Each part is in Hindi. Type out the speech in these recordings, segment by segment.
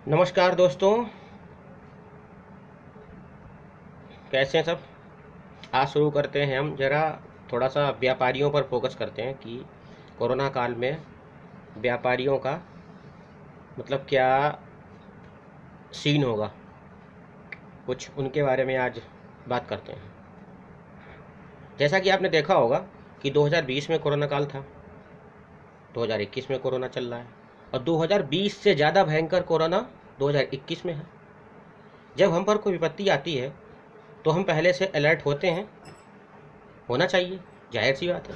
नमस्कार दोस्तों, कैसे हैं सब। आज शुरू करते हैं हम जरा थोड़ा सा व्यापारियों पर फोकस करते हैं कि कोरोना काल में व्यापारियों का मतलब क्या सीन होगा, कुछ उनके बारे में आज बात करते हैं। जैसा कि आपने देखा होगा कि 2020 में कोरोना काल था, 2021 में कोरोना चल रहा है और 2020 से ज़्यादा भयंकर कोरोना 2021 में है। जब हम पर कोई विपत्ति आती है तो हम पहले से अलर्ट होते हैं, होना चाहिए, जाहिर सी बात है।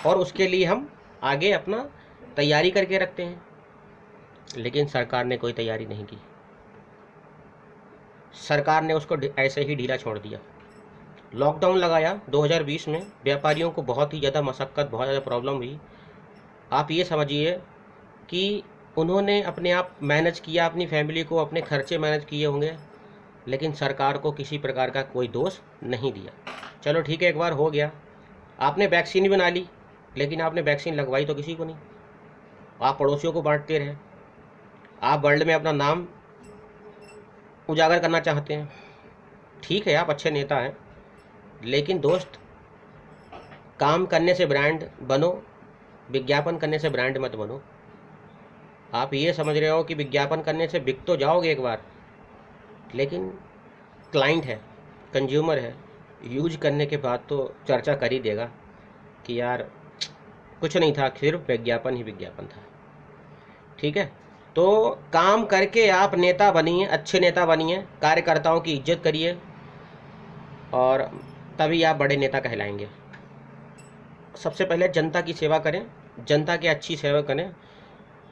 और उसके लिए हम आगे अपना तैयारी करके रखते हैं, लेकिन सरकार ने कोई तैयारी नहीं की। सरकार ने उसको ऐसे ही ढीला छोड़ दिया। लॉकडाउन लगाया 2020 में, व्यापारियों को बहुत ही ज़्यादा मशक्क़त, बहुत ज़्यादा प्रॉब्लम हुई। आप ये समझिए कि उन्होंने अपने आप मैनेज किया, अपनी फैमिली को, अपने खर्चे मैनेज किए होंगे, लेकिन सरकार को किसी प्रकार का कोई दोष नहीं दिया। चलो ठीक है, एक बार हो गया, आपने वैक्सीन भी बना ली, लेकिन आपने वैक्सीन लगवाई तो किसी को नहीं। आप पड़ोसियों को बांटते रहे, आप वर्ल्ड में अपना नाम उजागर करना चाहते हैं। ठीक है, आप अच्छे नेता हैं, लेकिन दोस्त, काम करने से ब्रांड बनो, विज्ञापन करने से ब्रांड मत बनो। आप ये समझ रहे हो कि विज्ञापन करने से बिक तो जाओगे एक बार, लेकिन क्लाइंट है, कंज्यूमर है, यूज करने के बाद तो चर्चा कर ही देगा कि यार कुछ नहीं था, सिर्फ विज्ञापन ही विज्ञापन था। ठीक है, तो काम करके आप नेता बनिए, अच्छे नेता बनिए, कार्यकर्ताओं की इज्जत करिए और तभी आप बड़े नेता कहलाएंगे। सबसे पहले जनता की सेवा करें, जनता की अच्छी सेवा करें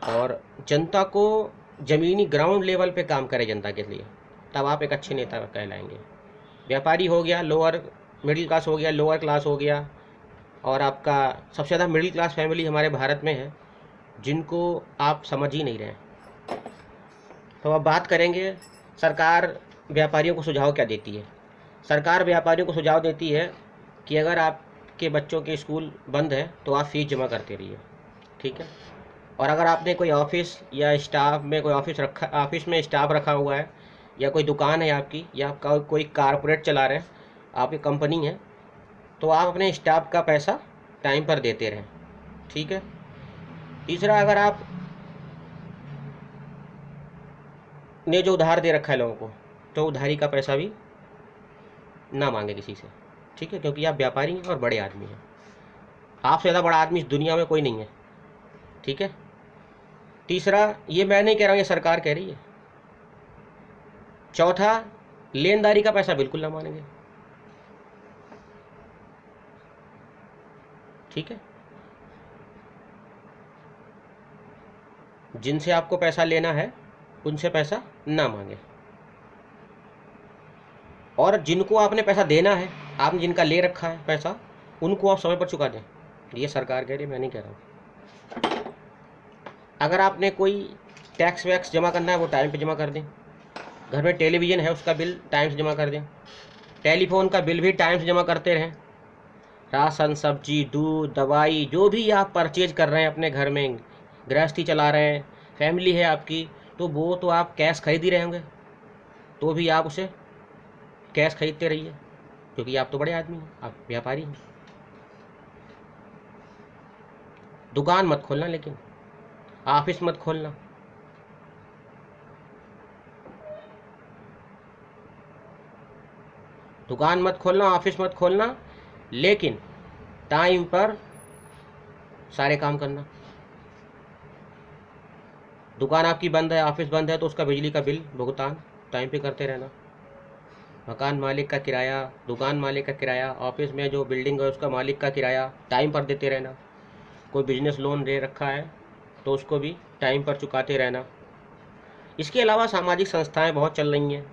और जनता को ज़मीनी ग्राउंड लेवल पे काम करें जनता के लिए, तब आप एक अच्छे नेता कहलाएंगे। व्यापारी हो गया, लोअर मिडिल क्लास हो गया, लोअर क्लास हो गया, और आपका सबसे ज़्यादा मिडिल क्लास फैमिली हमारे भारत में है, जिनको आप समझ ही नहीं रहे। तो अब बात करेंगे सरकार व्यापारियों को सुझाव क्या देती है। सरकार व्यापारियों को सुझाव देती है कि अगर आपके बच्चों के स्कूल बंद है तो आप फीस जमा करते रहिए, ठीक है। और अगर आपने कोई ऑफिस या स्टाफ में कोई ऑफिस में स्टाफ रखा हुआ है, या कोई दुकान है आपकी, या आपका कोई कारपोरेट चला रहे हैं, आपकी कंपनी है, तो आप अपने स्टाफ का पैसा टाइम पर देते रहें, ठीक है। तीसरा, अगर आप ने जो उधार दे रखा है लोगों को, तो उधारी का पैसा भी ना मांगे किसी से, ठीक है, क्योंकि आप व्यापारी हैं और बड़े आदमी हैं। आपसे ज़्यादा बड़ा आदमी इस दुनिया में कोई नहीं है, ठीक है। तीसरा, ये मैं नहीं कह रहा हूँ, ये सरकार कह रही है। चौथा, लेनदारी का पैसा बिल्कुल ना मानेंगे, ठीक है। जिनसे आपको पैसा लेना है उनसे पैसा ना मांगे, और जिनको आपने पैसा देना है, आपने जिनका ले रखा है पैसा, उनको आप समय पर चुका दें। ये सरकार कह रही है, मैं नहीं कह रहा हूँ। अगर आपने कोई टैक्स वैक्स जमा करना है वो टाइम पे जमा कर दें। घर में टेलीविज़न है उसका बिल टाइम से जमा कर दें। टेलीफोन का बिल भी टाइम से जमा करते रहें। राशन, सब्जी, दूध, दवाई, जो भी आप परचेज कर रहे हैं अपने घर में, गृहस्थी चला रहे हैं, फैमिली है आपकी, तो वो तो आप कैश खरीद ही रहे होंगे, तो भी आप उसे कैश खरीदते रहिए, क्योंकि आप तो बड़े आदमी हैं, आप व्यापारी हैं। दुकान मत खोलना, लेकिन ऑफिस मत खोलना। दुकान मत खोलना, ऑफिस मत खोलना, लेकिन टाइम पर सारे काम करना। दुकान आपकी बंद है, ऑफिस बंद है, तो उसका बिजली का बिल भुगतान टाइम पे करते रहना। मकान मालिक का किराया, दुकान मालिक का किराया, ऑफिस में जो बिल्डिंग है उसका मालिक का किराया टाइम पर देते रहना। कोई बिजनेस लोन ले रखा है तो उसको भी टाइम पर चुकाते रहना। इसके अलावा सामाजिक संस्थाएं बहुत चल रही हैं,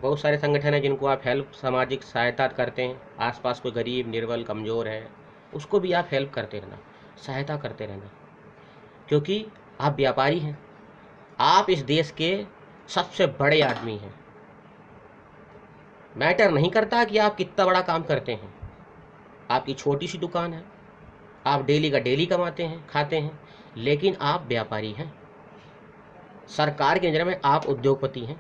बहुत सारे संगठन हैं जिनको आप हेल्प, सामाजिक सहायता करते हैं। आसपास कोई गरीब, निर्बल, कमज़ोर है, उसको भी आप हेल्प करते रहना, सहायता करते रहना, क्योंकि आप व्यापारी हैं, आप इस देश के सबसे बड़े आदमी हैं। मैटर नहीं करता कि आप कितना बड़ा काम करते हैं। आपकी छोटी सी दुकान है, आप डेली का डेली कमाते हैं, खाते हैं, लेकिन आप व्यापारी हैं। सरकार की नज़र में आप उद्योगपति हैं,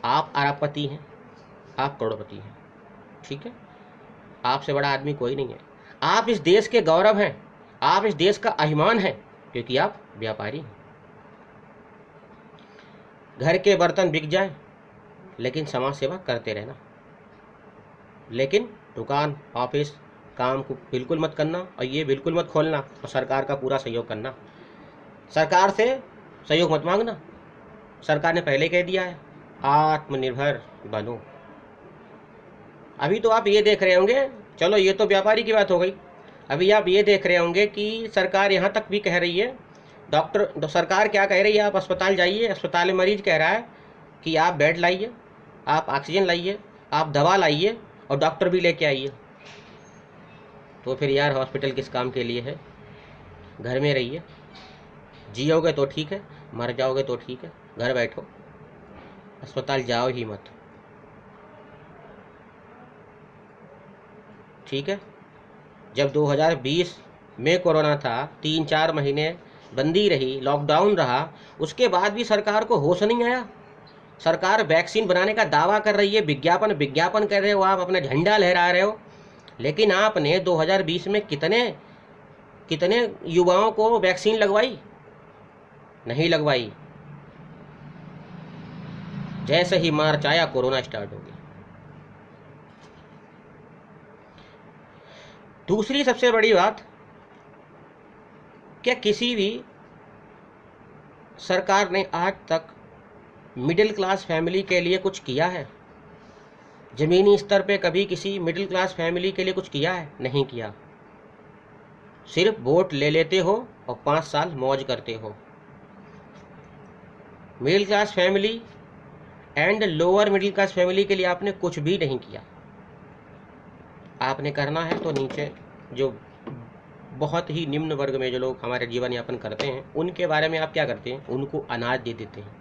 आप अरबपति हैं, आप करोड़पति हैं, ठीक है। आपसे बड़ा आदमी कोई नहीं है। आप इस देश के गौरव हैं, आप इस देश का अभिमान हैं, क्योंकि आप व्यापारी हैं। घर के बर्तन बिक जाएं, लेकिन समाज सेवा करते रहना। लेकिन दुकान, ऑफिस, काम को बिल्कुल मत करना, और ये बिल्कुल मत खोलना, और सरकार का पूरा सहयोग करना। सरकार से सहयोग मत मांगना, सरकार ने पहले कह दिया है आत्मनिर्भर बनो। अभी तो आप ये देख रहे होंगे, चलो ये तो व्यापारी की बात हो गई, अभी आप ये देख रहे होंगे कि सरकार यहाँ तक भी कह रही है, डॉक्टर, सरकार क्या कह रही है, आप अस्पताल जाइए, अस्पताल में मरीज कह रहा है कि आप बेड लाइए, आप ऑक्सीजन लाइए, आप दवा लाइए, और डॉक्टर भी लेके आइए। तो फिर यार हॉस्पिटल किस काम के लिए है? घर में रहिए, जियोगे तो ठीक है, मर जाओगे तो ठीक है, घर बैठो, अस्पताल जाओ ही मत, ठीक है। जब 2020 में कोरोना था, 3-4 महीने बंदी रही, लॉकडाउन रहा, उसके बाद भी सरकार को होश नहीं आया। सरकार वैक्सीन बनाने का दावा कर रही है, विज्ञापन कर रहे हो, आप अपना झंडा लहरा रहे हो, लेकिन आपने 2020 में कितने युवाओं को वैक्सीन लगवाई? नहीं लगवाई। जैसे ही मार्च आया, कोरोना स्टार्ट हो गया। दूसरी सबसे बड़ी बात, क्या किसी भी सरकार ने आज तक मिडिल क्लास फैमिली के लिए कुछ किया है? ज़मीनी स्तर पे कभी किसी मिडिल क्लास फैमिली के लिए कुछ किया है? नहीं किया। सिर्फ वोट ले लेते हो और 5 साल मौज करते हो। Middle class family and lower middle class family के लिए आपने कुछ भी नहीं किया। आपने करना है तो नीचे जो बहुत ही निम्न वर्ग में जो लोग हमारे जीवन यापन करते हैं, उनके बारे में आप क्या करते हैं? उनको अनाज दे देते हैं,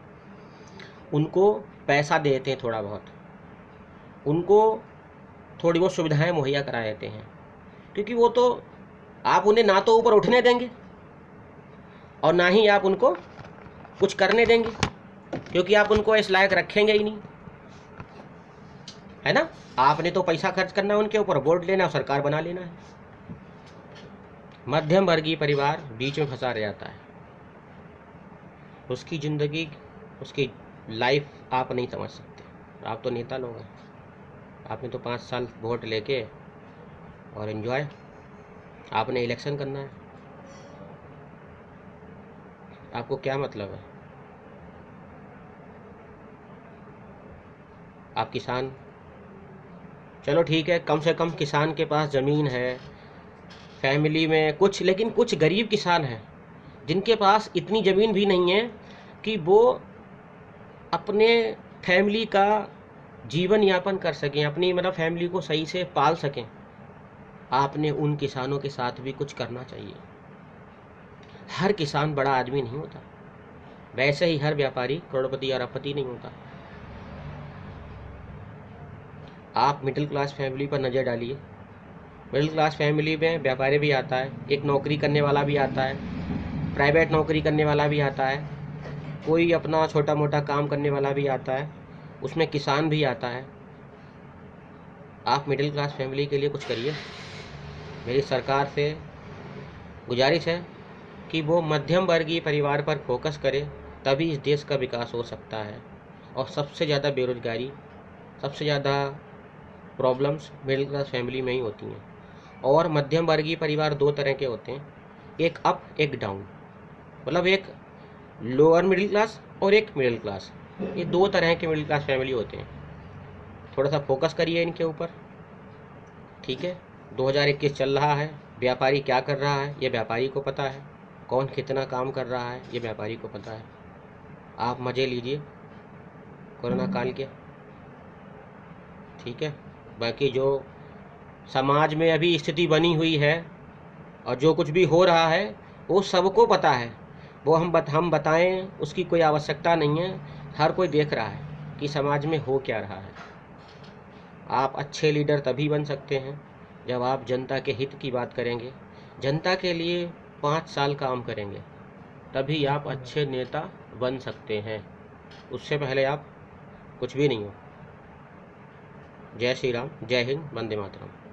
उनको पैसा दे देते हैं, थोड़ा बहुत उनको थोड़ी बहुत सुविधाएं मुहैया करा देते हैं, क्योंकि वो तो आप उन्हें ना तो ऊपर उठने देंगे और ना ही आप उनको कुछ करने देंगे, क्योंकि आप उनको इस लायक रखेंगे ही नहीं, है ना। आपने तो पैसा खर्च करना है उनके ऊपर, वोट लेना और सरकार बना लेना है। मध्यम वर्गीय परिवार बीच में फंसा रह जाता है, उसकी ज़िंदगी, उसकी लाइफ आप नहीं समझ सकते। आप तो नेता लोग हैं, आपने तो 5 साल वोट लेके और एंजॉय, आपने इलेक्शन करना है, आपको क्या मतलब है? आप किसान, चलो ठीक है, कम से कम किसान के पास ज़मीन है, फैमिली में कुछ, लेकिन कुछ गरीब किसान हैं जिनके पास इतनी ज़मीन भी नहीं है कि वो अपने फैमिली का जीवन यापन कर सकें, अपनी मतलब फैमिली को सही से पाल सकें। आपने उन किसानों के साथ भी कुछ करना चाहिए। हर किसान बड़ा आदमी नहीं होता, वैसे ही हर व्यापारी करोड़पति और अरबपति नहीं होता। आप मिडिल क्लास फैमिली पर नज़र डालिए। मिडिल क्लास फैमिली में व्यापारी भी आता है, एक नौकरी करने वाला भी आता है, प्राइवेट नौकरी करने वाला भी आता है, कोई अपना छोटा मोटा काम करने वाला भी आता है, उसमें किसान भी आता है। आप मिडिल क्लास फैमिली के लिए कुछ करिए। मेरी सरकार से गुजारिश है कि वो मध्यम वर्गीय परिवार पर फोकस करे, तभी इस देश का विकास हो सकता है। और सबसे ज़्यादा बेरोजगारी, सबसे ज़्यादा प्रॉब्लम्स मिडिल क्लास फैमिली में ही होती हैं। और मध्यम वर्गीय परिवार 2 तरह के होते हैं, एक अप एक डाउन, मतलब एक लोअर मिडिल क्लास और एक मिडिल क्लास। ये 2 तरह के मिडिल क्लास फैमिली होते हैं। थोड़ा सा फोकस करिए इनके ऊपर, ठीक है। 2021 चल रहा है, व्यापारी क्या कर रहा है ये व्यापारी को पता है, कौन कितना काम कर रहा है ये व्यापारी को पता है। आप मज़े लीजिए कोरोना काल के, ठीक है। बाकी जो समाज में अभी स्थिति बनी हुई है और जो कुछ भी हो रहा है वो सबको पता है, वो हम बताएं उसकी कोई आवश्यकता नहीं है। हर कोई देख रहा है कि समाज में हो क्या रहा है। आप अच्छे लीडर तभी बन सकते हैं जब आप जनता के हित की बात करेंगे, जनता के लिए 5 साल काम करेंगे, तभी आप अच्छे नेता बन सकते हैं, उससे पहले आप कुछ भी नहीं हो। जय श्री राम, जय हिंद, वंदे मातरम।